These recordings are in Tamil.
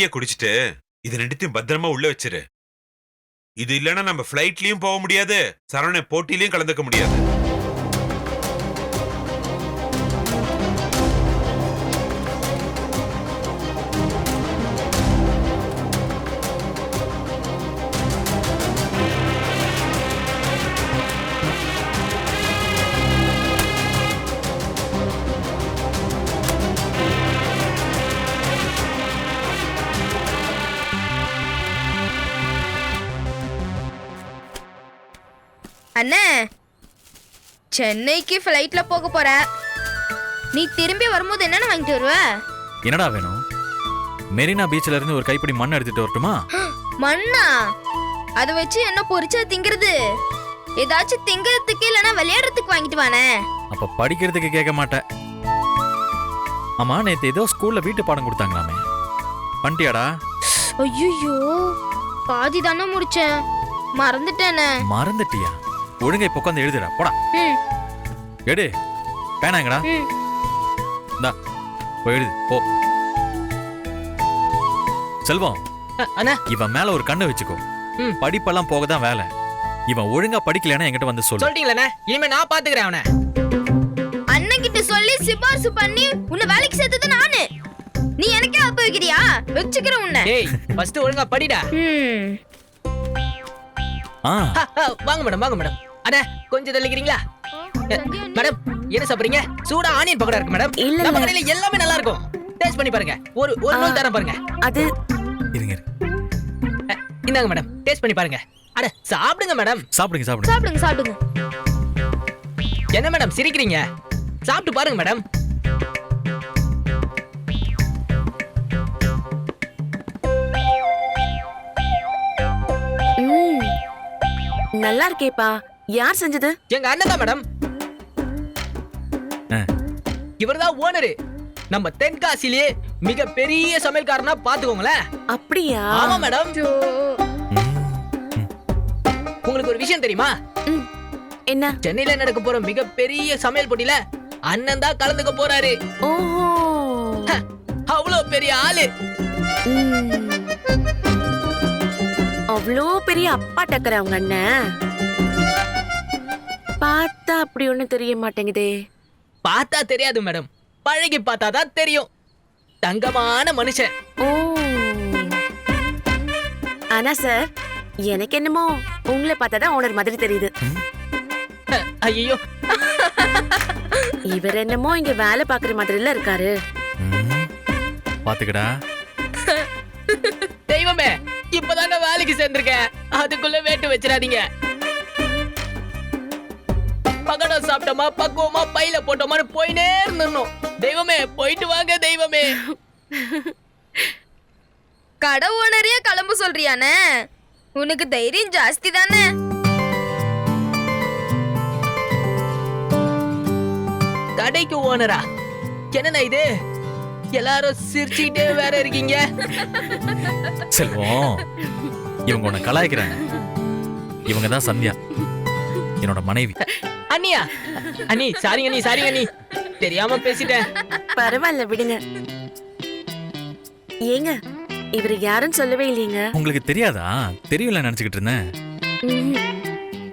டீய குடிச்சிட்டு இது ரெண்டுத்தையும் பத்திரமா உள்ள வச்சிரு. இது இல்லைன்னா நம்ம ஃபிளைட்லயும் போக முடியாது, சரவண போட்டியிலயும் கலந்துக்க முடியாது. அண்ணே, சென்னைக்கு ஃப்ளைட்ல போக போற. நீ திரும்பி வரும்போது என்னன்னு வாங்கிட்டு வருவ? என்னடா வேணும்? மெரினா பீச்ல இருந்து ஒரு கைப்பிடி மண் எடுத்துட்டு வரட்டுமா? மண்ணா? அதை வச்சு என்ன பொரிச்சா திங்கிறது? ஏதாச்சும் திங்கிறதுக்கு இல்லைன்னா விளையாடுறதுக்கு வாங்கிட்டு வானே. அப்ப படிக்கிறதுக்கு கேட்க மாட்டேன். ஆமா, நேத்து ஏதோ ஸ்கூல்ல வீட்டு பாடம் கொடுத்தாங்களாமே, பண்ணிட்டியாடா? ஐயோ, பாதி தானே முடிச்சேன், மறந்துட்டேனே. மறந்துட்டியா? ஒழுங்கா இப்ப உட்காந்து எழுதுடா, போடா. எடு பேனாங்கடா, இந்தா போய் எழுது போ. செல்வம், இவன் மேல ஒரு கண்ணு வச்சுக்கோ. படிப்பெல்லாம் போகதான் வேலை. இவன் ஒழுங்கா படிக்கலன்னா என்கிட்ட வந்து சொல்லு. சொல்லிட்டீங்களே, இனிமே நான் பாத்துக்கிறேன் அவனை. அண்ணன் கிட்ட சொல்லி சிபாரிசு பண்ணி உன்னை வேலைக்கு சேர்த்தது நானு. நீ எனக்கே அப்ப வைக்கிறியா? வச்சுக்கிற உன்னை. ஏய், ஃபர்ஸ்ட் ஒழுங்கா படிடா. வாங்க மேடம், வாங்க மேடம். அண்ணா கொஞ்சம் தள்ளிக்கிறீங்களா? மேடம், என்ன சாப்பிடுறீங்க? சூடா ஆனியன் பக்கோடா இருக்கு மேடம். நம்ம கடையில எல்லாமே நல்லா இருக்கும், டேஸ்ட் பண்ணி பாருங்க. ஒரு நூல் தரேன் பாருங்க. அது இருங்க, இந்தாங்க மேடம், டேஸ்ட் பண்ணி பாருங்க. அட சாப்பிடுங்க மேடம். சாப்பிடுங்க சாப்பிடுங்க சாப்பிடுங்க சாப்பிடுங்க. என்ன மேடம் சிரிக்கிறீங்க? சாப்பிட்டு பாருங்க மேடம். நல்லா இருக்கேப்பா. யார் செஞ்சது? எங்க அண்ணன் தான் மேடம். இவர்தான் ஓனரு. நம்ம தென்காசிலேயே மிக பெரிய சமையல்காரனா பாத்துக்கோங்களேன். அப்படியா? ஆமா மேடம். உங்களுக்கு ஒரு விஷயம் தெரியுமா? என்ன? சென்னையில நடக்க போற மிக பெரிய சமையல் போட்டியில அண்ணன் தான் கலந்துக்க போறாரு. ஓஹோ, அவ்வளவு பெரிய ஆளு. அவ்வளோ பெரிய அப்பா டக்கற அவங்க அண்ணன். பார்த்தா அப்படி ஒண்ணும் தெரிய மாட்டேங்குதே. பார்த்தா தெரியாது மேடம், பழகி பார்த்தாதான் தெரியும். தங்கமான மனுஷன். ஓ, ஆனா சார், எனக்கு என்னமோ உங்களை பார்த்தாதான் ஓனர் மாதிரி தெரியுது. ஐயோ, இவர் என்னமோ இங்க வேலை பாக்குற மாதிரி இல்ல இருக்காரு. பாத்துக்கடா. தெய்வமே, இப்பதாங்க வேலைக்கு சேர்ந்திருக்கேன், அதுக்குள்ள வேட்டு வச்சிடாதீங்க. பகடா சாப்பிட்டோமா, பக்குவமா பையில போட்டோமான்னு போயினே இருந்தோம். தெய்வமே, போயிட்டு வாங்க தெய்வமே. கடை ஓனரையே கிளம்ப சொல்றியானே? உனக்கு தைரியம் ஜாஸ்தி தானே? கடைக்கு ஓனரா? என்னண்ணா இது, எல்லாரும் சிரிச்சுக்கிட்டே வேற இருக்கீங்க. செல்வம், இவங்க உன்னை கலாய்க்கிறாங்க. இவங்க தான் சந்தியா, என்னோட மனைவி. அண்ணியா? அண்ணி சாரிங்க, அண்ணி சாரிங்க அண்ணி, தெரியாம பேசிட்டேன். பரவாயில்ல விடுங்க. ஏங்க, இவர் யாருன்னு சொல்லவே இல்லைங்க. உங்களுக்கு தெரியாதா? தெரியல நினைச்சுக்கிட்டு இருந்தேன்.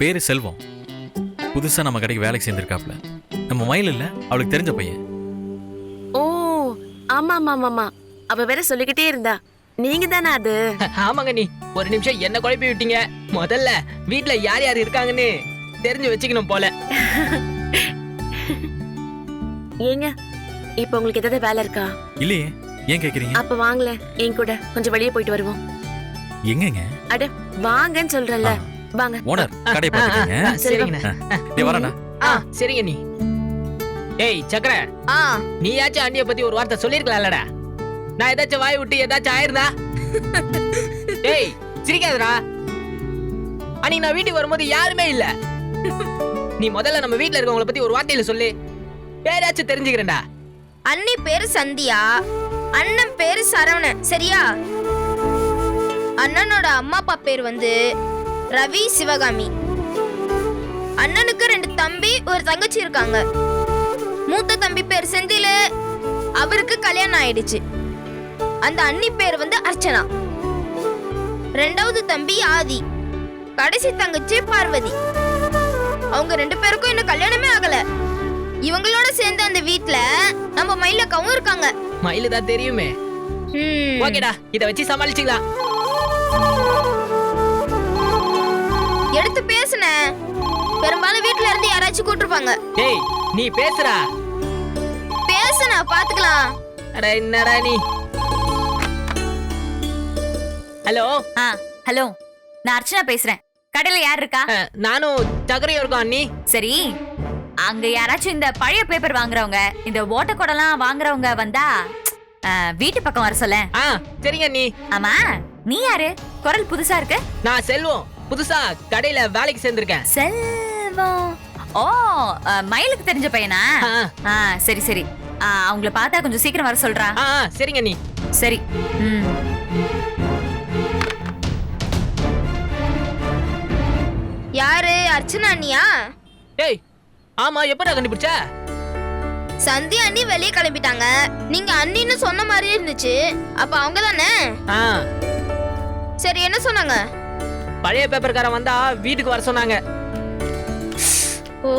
பேரு செல்வம். புதுசா நம்ம கடைக்கு வேலைக்கு சேர்ந்திருக்காப்ல. நம்ம மயில் இல்ல, அவளுக்கு தெரிஞ்ச பையன். ஓ, ஆமா ஆமா ஆமா, அவ வேற சொல்லிக்கிட்டே இருந்தா. நீங்க தானே அது? ஆமாங்க அண்ணி, ஒரு நிமிஷம் என்ன குழப்பி விட்டீங்க. முதல்ல வீட்டுல யார் யார் இருக்காங்கன்னு தெரிஞ்சு வச்சுக்கணும் போல. ஏங்க, இப்ப உங்களுக்கு ஏதாவது வேலை இருக்கா? இல்லையே, ஏன் கேக்குறீங்க? அப்ப வாங்கல, என் கூட கொஞ்சம் வெளியே போயிட்டு வருவோம். எங்கங்க? அட வாங்கன்னு சொல்றேன்ல, வாங்க. ஓனர், கடை பாத்துக்கங்க. சரிங்கண்ணா. நீ வரடா. சரிங்க நீ. ஏய் சக்கர, நீயாச்சும் அண்ணிய பத்தி ஒரு வார்த்தை சொல்லிருக்கலாம்லடா. நான் ஏதாச்சும் வாய் விட்டு ஏதாச்சும் ஆயிருந்தா? ஏய் சிரிக்காதடா. அன்னைக்கு நான் வீட்டுக்கு வரும்போது யாருமே இல்ல. நீ முதல்ல நம்ம வீட்டுல இருக்கவங்கள பத்தி ஒரு வார்த்தையில சொல்லு, பேராச்சும் தெரிஞ்சுக்கிறேன்டா. அண்ணி பேரு சந்தியா, அண்ணன் பேரு சரவணன். சரியா? அண்ணனோட அம்மா அப்பா பேர் வந்து ரவி, சிவகாமி. அண்ணனுக்கு 2 தம்பி, ஒரு தங்கச்சி இருக்காங்க. மூத்த தம்பி பேர் செந்தில், அவருக்கு கல்யாணம் ஆயிடுச்சு. அந்த அண்ணி பேர் வந்து அர்ச்சனா. ரெண்டாவது தம்பி ஆதி. கடைசி தங்கச்சி பார்வதி. அவங்க 2 பேருக்கும் இன்னும் கல்யாணமே ஆகல. இவங்களோட சேர்ந்து அந்த வீட்ல நம்ம மயிலக்காவும் இருக்காங்க. மயிலு தான் தெரியுமே. ஓகேடா, இத வச்சு சமாளிச்சுக்கலாம். எடுத்து பேசுன. பெரும்பாலும் வீட்ல இருந்து யாராச்சும் கூட்டிருப்பாங்க. டேய் நீ பேசுறா. பேசுன பாத்துக்கலாம். அட என்னடா நீ. ஹலோ. ஹலோ, நான் அர்ச்சனா பேசுறேன். கடையில யார் இருக்கா? நானும் சக்கரையும் இருக்கோம் அண்ணி. சரி, அங்க யாராச்சும் இந்த பழைய பேப்பர் வாங்குறவங்க, இந்த ஓட்ட குடம்லாம் வாங்குறவங்க வந்தா வீட்டு பக்கம் வர சொல்ல. சரிங்க அண்ணி. ஆமா, நீ யாரு? குரல் புதுசா இருக்கு. நான் செல்வம். புதுசா கடையில வேலைக்கு சேர்ந்திருக்கேன். செல்வம். ஓ, மயிலுக்கு தெரிஞ்ச பையனா? சரி சரி, அவங்கள பார்த்தா கொஞ்சம் சீக்கிரம் வர சொல்றா. சரிங்க அண்ணி. சரி. யாரு? அர்ச்சனா அண்ணியா? டேய் ஆமா, எப்படா கண்டுபிடிச்ச? சந்தி அண்ணி வெளியே கிளம்பிட்டாங்க. நீங்க அண்ணின்னு சொன்ன மாதிரியே இருந்துச்சு. அப்ப அவங்க தானே? சரி, என்ன சொன்னாங்க? பழைய பேப்பர்காரன் வந்தா வீட்டுக்கு வர சொன்னாங்க. ஓ,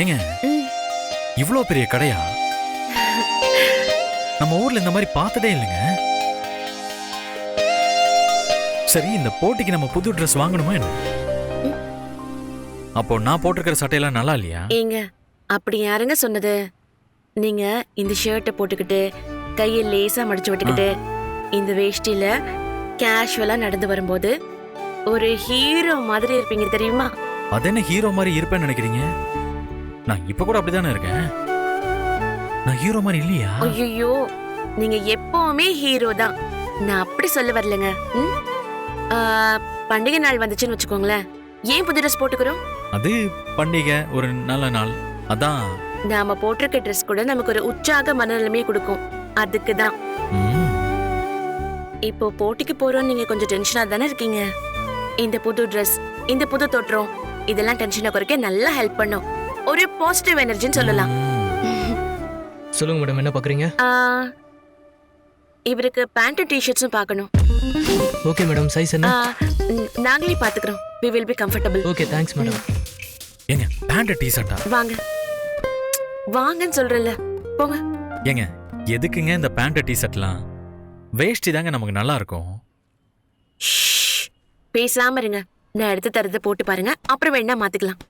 ஏங்க இவ்ளோ பெரிய கடையா? நம்ம ஊர்ல இந்த மாதிரி பார்த்ததே இல்லைங்க. சரி, இந்த போட்டிக்கு நம்ம புது ட்ரெஸ் வாங்கணுமா என்ன? அப்போ நான் போட்டிருக்கிற சட்டையெல்லாம் நல்லா இல்லையா? ஏங்க அப்படி யாருங்க சொன்னது? நீங்க இந்த ஷர்ட்டை போட்டுக்கிட்டு கையை லேசா மடிச்சு விட்டுக்கிட்டு இந்த வேஷ்டியில கேஷுவலா நடந்து வரும்போது ஒரு ஹீரோ மாதிரி இருப்பீங்க தெரியுமா? அது என்ன ஹீரோ மாதிரி இருப்பேன்னு நினைக்கிறீங்க? நான் இப்ப கூட அப்படிதானே இருக்கேன். நான் ஹீரோ மாதிரி இல்லையா? ஐயோ, நீங்க எப்பவுமே ஹீரோ தான். நான் அப்படி சொல்ல வரலங்க. பண்டிகை நாள் வந்துச்சுன்னு வச்சுக்கோங்களேன், ஏன் புது ட்ரெஸ் போட்டுக்கிறோம்? அது பண்டிகை, ஒரு நல்ல நாள், அதான். நாம போட்டிருக்க ட்ரெஸ் கூட நமக்கு ஒரு உற்சாக மனநிலைமையை கொடுக்கும். அதுக்கு தான். இப்போ போட்டிக்கு போறோம், நீங்க கொஞ்சம் டென்ஷனா தானே இருக்கீங்க. இந்த புது ட்ரெஸ், இந்த புது தோற்றம், இதெல்லாம் டென்ஷனை குறைக்க நல்லா ஹெல்ப் பண்ணும். ஒரு பாசிட்டிவ் எனர்ஜின்னு சொல்லலாம். சொல்லுங்க மேடம், என்ன பாக்குறீங்க? இவருக்கு பேண்ட் டி-ஷர்ட்ஸும் பார்க்கணும். ஓகே மேடம், சைஸ் என்ன? நாங்களே பாத்துக்கிறோம். we will be comfortable. Okay, thanks madam. ஏங்க பேண்ட் டி-ஷர்ட்டா? வாங்க வாங்கன்னு சொல்றேன்ல, போங்க. ஏங்க எதுக்குங்க இந்த பேண்ட் டி-ஷர்ட்லாம்? வேஷ்டி தாங்க நமக்கு நல்லா இருக்கும். பேசாம இருங்க. நான் எடுத்து தரத போட்டு பாருங்க, அப்புறம் வேணா மாத்திக்கலாம்.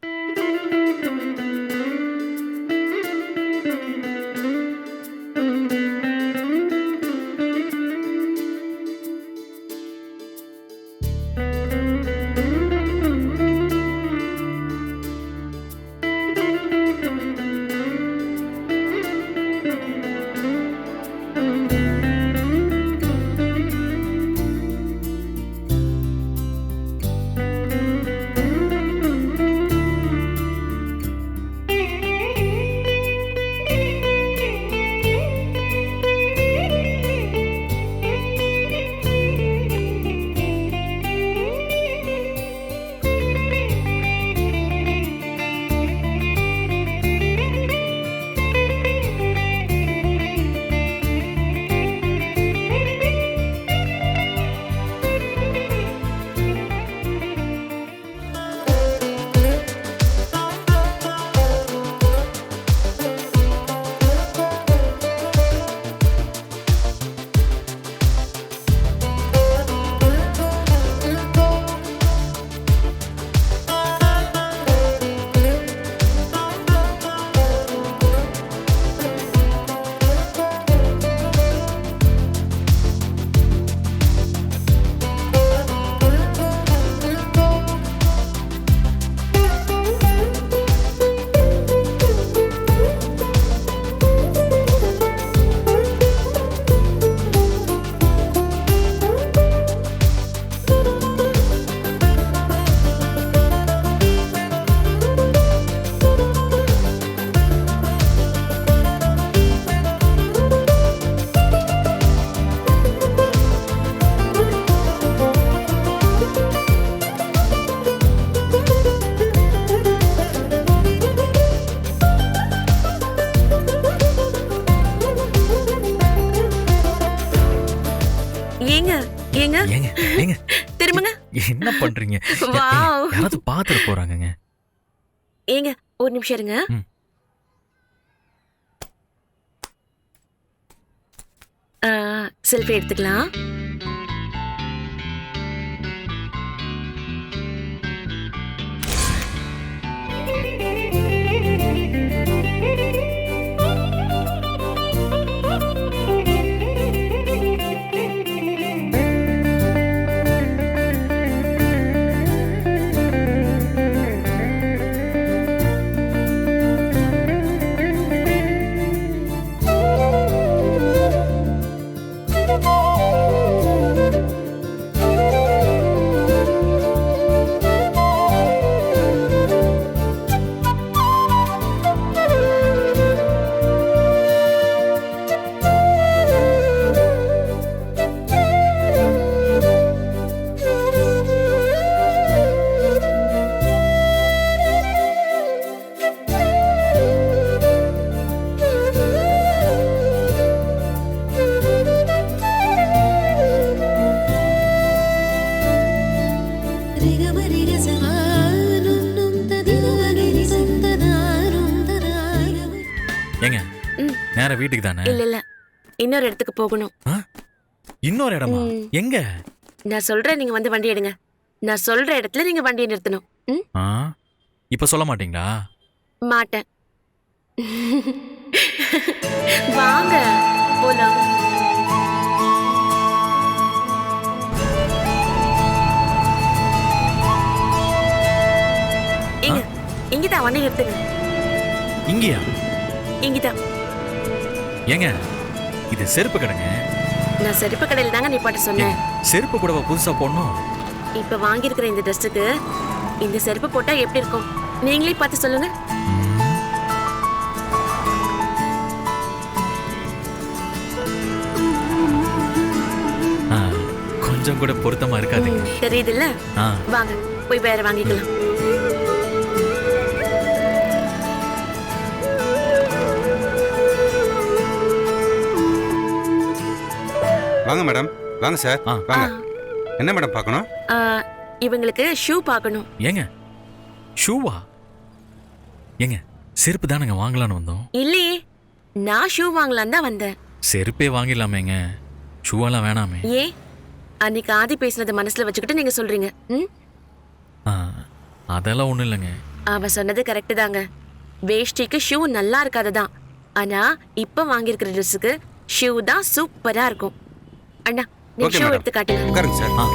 ஏங்க ஏங்க ஏங்க திரும்புங்க. என்ன பண்றீங்க? வாவ். யாராவது பாத்துட்டு போறாங்கங்க. ஏங்க ஒரு நிமிஷம் இருங்க. ம். செல்ஃபி எடுத்துக்கலாம். ஏங்க ம். நேரா வீட்டுக்கு தானே? இல்ல இன்னொரு இடத்துக்கு போகணும். இன்னொரு இடமா? ம். எங்க? நான் சொல்றேன், நீங்க வந்து வண்டி எடுங்க. நான் சொல்ற இடத்துல நீங்க வண்டியை நிறுத்தணும். ம்? ஆ? இப்ப சொல்ல மாட்டீங்களா? மாட்டேன். வாங்க போலாம். இங்கதான் வண்டி நிறுத்துங்க. இங்கயா? இங்கதான். ஏங்க இது செருப்பு கடைங்க. நான் செருப்பு கடையில் தாங்க நிப்பாட்ட சொன்னேன். செருப்பு கூடவா புதுசா போடணும்? இப்ப வாங்கியிருக்கிற இந்த ட்ரெஸ்ஸுக்கு இந்த செருப்பு போட்டா எப்படி இருக்கும் நீங்களே பார்த்து சொல்லுங்க. ஆ, கொஞ்சம் கூட பொருத்தமா இருக்காதுங்க. தெரியுதுல்ல? ஆ, வாங்க போய் வேற வாங்கிக்கலாம். வாங்க மேடம். வாங்க சார். ஆ. வாங்க. என்ன மேடம் பார்க்கணும்? ஆ, இவங்களுக்கு ஷூ பார்க்கணும். ஏங்க ஷூவா? ஏங்க செருப்பு தானங்க வாங்கலான்னு வந்தோம். இல்லையே, நான் ஷூ வாங்கலாம் தான் வந்தேன். செருப்பே வாங்கிடலாமேங்க, ஷூவெல்லாம் வேணாமே. ஏன் அன்னைக்கு ஆதி பேசுனது மனசுல வச்சுக்கிட்டு நீங்க சொல்றீங்க? ம்? ஆ, அதெல்லாம் ஒண்ணும் இல்லைங்க. அவ சொன்னது கரெக்ட் தாங்க. வேஷ்டிக்கு ஷூ நல்லா இருக்காதுதான். ஆனா இப்ப வாங்கியிருக்கிற ட்ரெஸ்ஸுக்கு ஷூ தான் சூப்பரா இருக்கும். அண்ணா நீ ஓகே ஷூ மேடம். எடுத்து காட்டுங்க. உட்காருங்க சார். ஆ,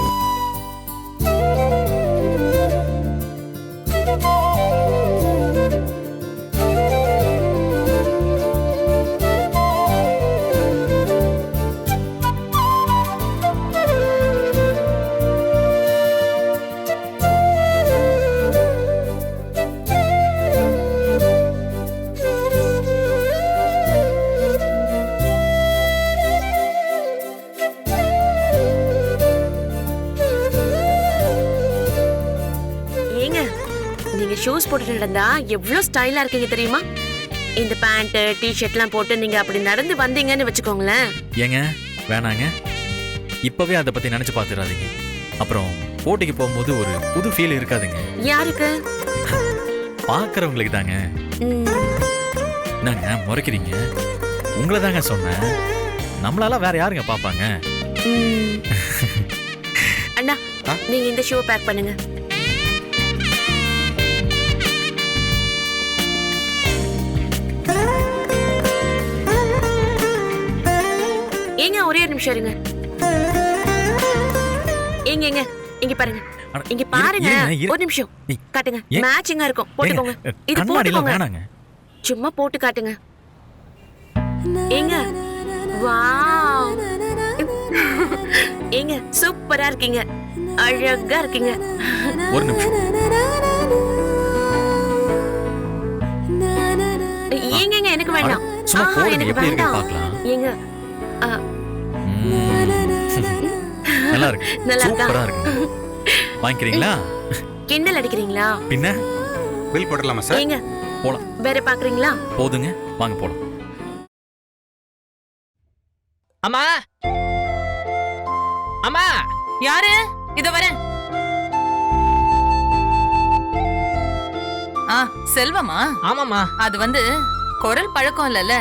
ஏங்க நீங்க ஷூஸ் போட்டு நடந்தா எவ்வளவு ஸ்டைலா இருக்கீங்க தெரியுமா? இந்த பேண்ட் டிஷர்ட்லாம் போட்டு நீங்க அப்படி நடந்து வந்தீங்கன்னு வச்சுக்கோங்களேன். ஏங்க வேணாங்க, இப்பவே அதை பத்தி நினைச்சு பார்த்துடாதீங்க. அப்புறம் போட்டிக்கு போகும்போது ஒரு புது ஃபீல் இருக்காதுங்க. யாருக்கு? பார்க்கறவங்களுக்கு தாங்க. ம், என்னங்க முறைக்கிறீங்க? உங்களை தாங்க சொன்னேன். நம்மளால வேற யாருங்க பார்ப்பாங்க? ம். அண்ணா ஆ? நீங்க இந்த ஷூ பேக் பண்ணுங்க. ஏங்க ஒரே ஒரு நிமிஷம் இருங்க. ஏங்க ஏங்க இங்க பாருங்க. அட, இங்க பாருங்க. இருங்க. ஒரு நிமிஷம் ஏய், காட்டுங்க. ஏன்? மேட்சிங்கா இருக்கும். போட்டுக்கோங்க. ஏங்க, இது கண்ணாடிலாம் போட்டுக்கோங்க. வேணாங்க. சும்மா போட்டு காட்டுங்க. ஏங்க வாவ். ஏங்க சூப்பரா இருக்கீங்க. அழகா இருக்கீங்க. ஒரு நிமிஷம். ஏங்க எனக்கு வேண்டாம். சும்மா ஆஹா, போடுங்க, எனக்கு எப்படி இருக்கு வேண்டாம். பார்க்கலாம். ஏங்க ஆ, நல்லா இருக்கு, நல்லா இருக்கா? சூப்பரா இருக்கு. வாங்கிக்கிறீங்களா? கிண்டல் அடிக்கிறீங்களா? பின்ன பில் போட்டுடலாமா சார்? ஏங்க போலாம். வேற பாக்குறீங்களா? போதுங்க, வாங்க போலாம். அம்மா அம்மா யாரு? இத வரேன். செல்வமா? ஆமாமா. அது வந்து குரல் பழக்கம் இல்லல்ல,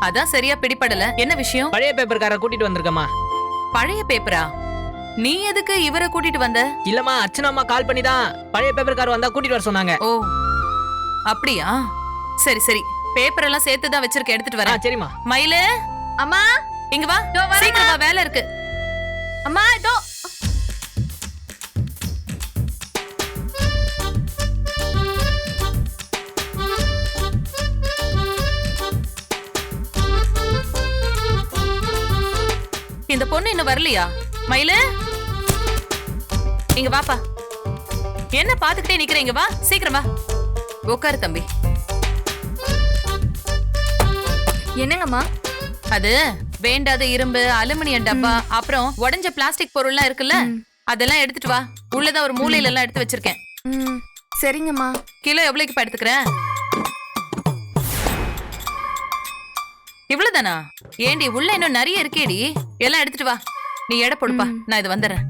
அதான் சரியா பிடிபடல. என்ன விஷயம்? பழைய பேப்பர்கார கூட்டிட்டு வந்திருக்கமா. பழைய பேப்பரா? நீ எதுக்கு இவரை கூட்டிட்டு வந்த? இல்லம்மா, அர்ச்சனா அம்மா கால் பண்ணி தான் பழைய பேப்பர்கார வந்தா கூட்டிட்டு வர சொன்னாங்க. ஓ அப்படியா? சரி சரி, பேப்பர் எல்லாம் சேர்த்து தான் வச்சிருக்க, எடுத்துட்டு வரேன். சரிம்மா. மயிலு, அம்மா இங்க வா, சீக்கிரம் வா, வேலை இருக்கு. அம்மா இதோ. இந்த பொண்ணு இன்னும் வரலையா? மயிலு, இங்க வாப்பா. என்ன பாத்துக்கிட்டே நிக்கிறீங்க? வா சீக்கிரம் வா, உட்காரு தம்பி. என்னங்கம்மா? அது வேண்டாத இரும்பு, அலுமினியம் டப்பா, அப்புறம் உடைஞ்ச பிளாஸ்டிக் பொருள்லாம் இருக்குல்ல, அதெல்லாம் எடுத்துட்டு வா. உள்ளதான் ஒரு மூலையில எல்லாம் எடுத்து வச்சிருக்கேன். சரிங்கம்மா. கிலோ எவ்வளவுக்கு எடுத்துக்கிறேன்? இவ்வளவுதானா? ஏண்டி உள்ள இன்னும் நிறைய இருக்கேடி, எல்லாம் எடுத்துட்டு வா. நீ எடை போடுப்பா, நான் இது வந்துடுறேன்.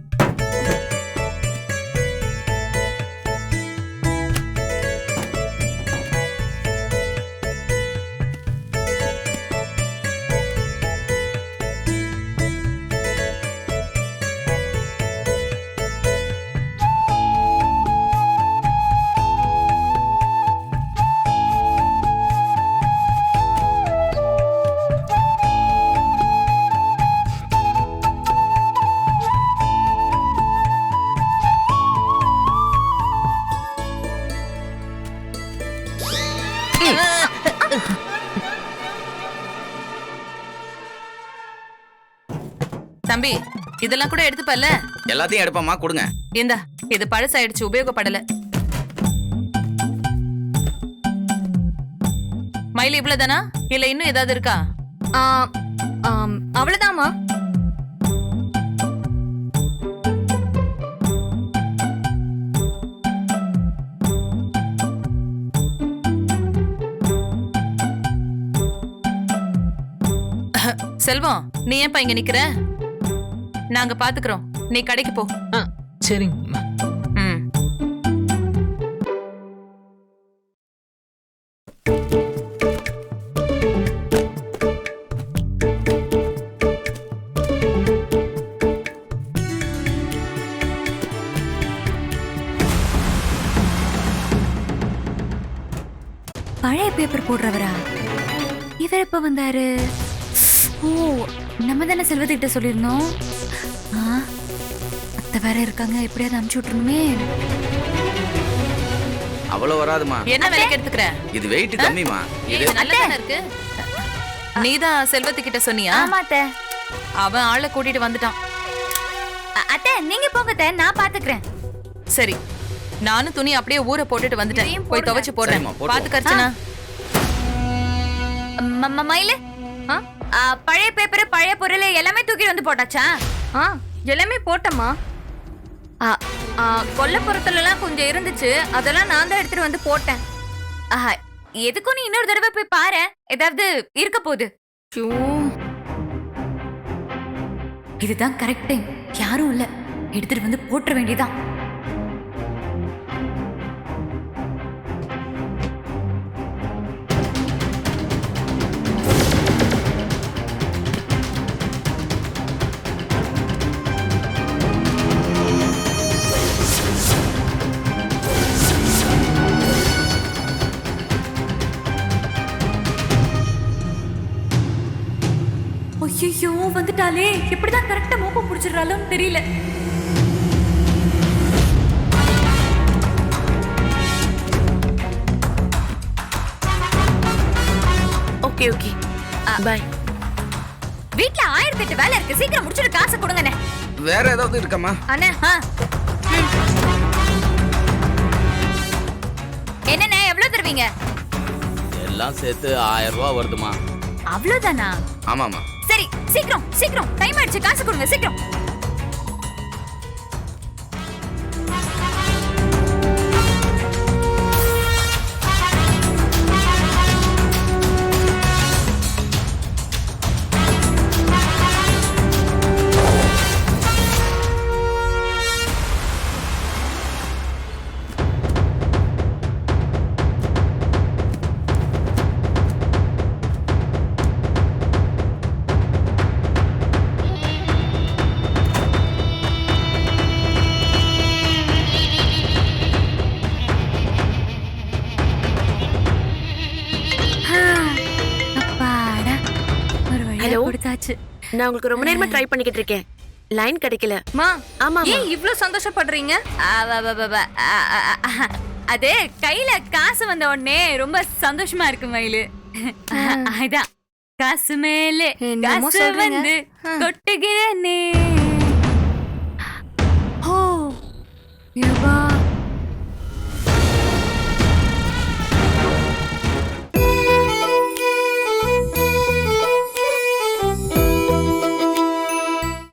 தம்பி, இதெல்லாம் கூட எடுத்துப்பல்ல? எல்லாத்தையும் எடுப்போமா, கொடுங்க. இந்தா, இது பழசாயிடுச்சு, உபயோகப்படல. மயில இவ்வளவுதானா, இல்ல இன்னும் ஏதாவது இருக்கா? அவ்வளவுதாம்மா. செல்வம், நீ ஏன்பா இங்க நிக்கிற? நாங்க பாத்துக்கிறோம், நீ கடைக்கு போ. சரிங்கம்மா. ம். பழைய பேப்பர் போடுறவரா? இவர் எப்ப வந்தாரு? ஓ, நம்ம தானே செல்வத்துக்கிட்ட சொல்லிருந்தோம். அத்தை வேற இருக்காங்க, எப்படியாவது அனுப்பிச்சு விட்டுருணுமே. அவ்வளவு வராதுமா. என்ன விலைக்கு எடுத்துக்கிற? இது வெயிட் கம்மிமா. இது நல்லதானே இருக்கு. நீதான் செல்வத்துக்கிட்ட சொன்னியா? ஆமா அத்தை. அவன் ஆளை கூட்டிட்டு வந்துட்டான். அத்தை நீங்க போங்க அத்தை, நான் பாத்துக்கிறேன். சரி, நானும் துணி அப்படியே ஊற போட்டுட்டு வந்துட்டேன். போய் துவைச்சு போடுறேன். சரிம்மா, போட்டு பாத்து கர்ச்சனா. மயிலு, பழைய பேப்பர், பழைய பொருள் எல்லாமே தூக்கிட்டு வந்து போட்டாச்சா? எல்லாமே போட்டம்மா. கொல்லப்புறத்துல எல்லாம் கொஞ்சம் இருந்துச்சு, அதெல்லாம் நான் தான் எடுத்துட்டு வந்து போட்டேன். எதுக்கும் நீ இன்னொரு தடவை போய் பாரு, ஏதாவது இருக்க போகுது. இதுதான் கரெக்ட் டைம், யாரும் இல்ல, எடுத்துட்டு வந்து போட்டுற வேண்டியதான். ஐயோ, வந்துட்டாலே, எப்படிதான் கரெக்டா மோப்பம் புடிச்சிடறாலும் தெரியல. Okay okay, bye. வீட்ல 1008 வேலை இருக்கு, சீக்கிரம் முடிச்சிட்டு காசை கொடுங்கண்ணே. வேற ஏதாவது இருக்கமா? அண்ணே, என்னண்ணே எவ்வளவு தருவீங்க? எல்லாம் சேர்த்து 1000 ரூபாய் வருதுமா. அவ்வளவுதானா? ஆமாமா. சரி, சீக்கிரம் சீக்கிரம், டைம் ஆயிடுச்சு, காசு கொடுங்க சீக்கிரம். வந்தாச்சு. நான் உங்களுக்கு ரொம்ப நேரமா ட்ரை பண்ணிக்கிட்டு இருக்கேன். லைன் கிடைக்கல. மா ஆமா ஏன் இவ்ளோ சந்தோஷப்படுறீங்க? அது கையில காசு வந்த உடனே ரொம்ப சந்தோஷமா இருக்கு மயிலு. அதான் காசு மேலே என்னமோ காசு சொல்றீங்க. வந்து கொட்டுகிறனே. ஓ யப்பா